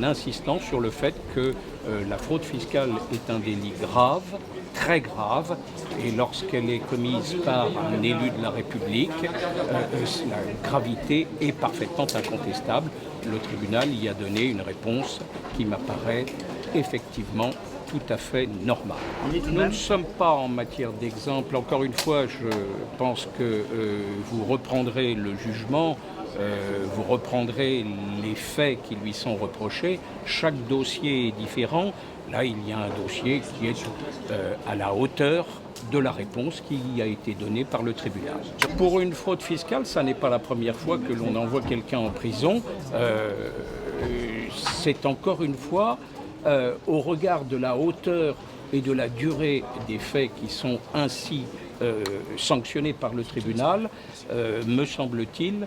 insistant sur le fait que la fraude fiscale est un délit grave, très grave, et lorsqu'elle est commise par un élu de la République, la gravité est parfaitement incontestable. Le tribunal y a donné une réponse qui m'apparaît effectivement tout à fait normale. Nous ne sommes pas en matière d'exemple. Encore une fois, je pense que vous reprendrez le jugement, vous reprendrez les faits qui lui sont reprochés. Chaque dossier est différent. Là, il y a un dossier qui est à la hauteur de la réponse qui a été donnée par le tribunal. Pour une fraude fiscale, ça n'est pas la première fois que l'on envoie quelqu'un en prison. C'est encore une fois, au regard de la hauteur et de la durée des faits qui sont ainsi sanctionnés par le tribunal, me semble-t-il,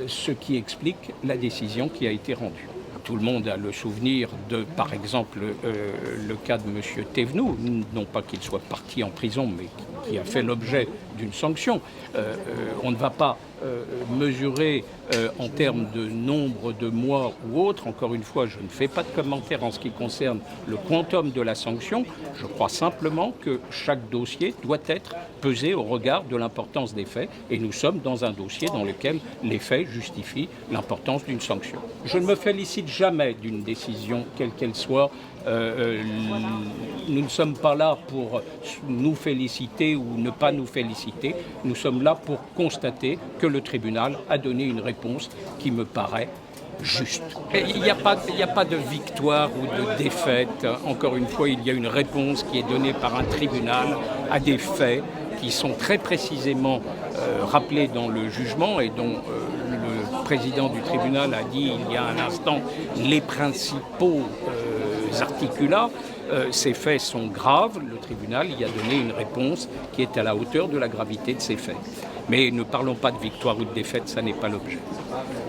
ce qui explique la décision qui a été rendue. Tout le monde a le souvenir de, par exemple, le cas de M. Thévenoud, non pas qu'il soit parti en prison, mais qui a fait l'objet d'une sanction. On ne va pas mesurer en termes de nombre de mois ou autre. Encore une fois, je ne fais pas de commentaire en ce qui concerne le quantum de la sanction. Je crois simplement que chaque dossier doit être pesé au regard de l'importance des faits. Et nous sommes dans un dossier dans lequel les faits justifient l'importance d'une sanction. Je ne me félicite jamais d'une décision, quelle qu'elle soit. Nous ne sommes pas là pour nous féliciter ou ne pas nous féliciter. Nous sommes là pour constater que le tribunal a donné une réponse qui me paraît juste. Il n'y a pas de victoire ou de défaite. Encore une fois, il y a une réponse qui est donnée par un tribunal à des faits qui sont très précisément rappelés dans le jugement et dont le président du tribunal a dit il y a un instant les principaux articulats. Ces faits sont graves, le tribunal y a donné une réponse qui est à la hauteur de la gravité de ces faits. Mais ne parlons pas de victoire ou de défaite, ça n'est pas l'objet.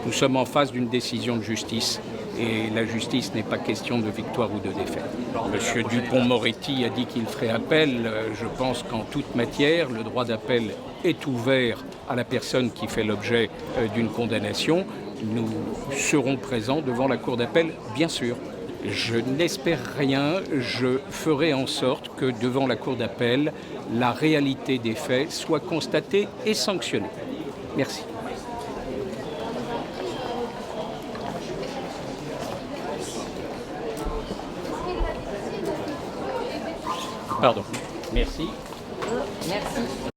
Nous sommes en face d'une décision de justice et la justice n'est pas question de victoire ou de défaite. Monsieur Dupond-Moretti a dit qu'il ferait appel. Je pense qu'en toute matière, le droit d'appel est ouvert à la personne qui fait l'objet d'une condamnation. Nous serons présents devant la cour d'appel, bien sûr. Je n'espère rien, je ferai en sorte que devant la cour d'appel, la réalité des faits soit constatée et sanctionnée. Merci. Pardon. Merci. Merci.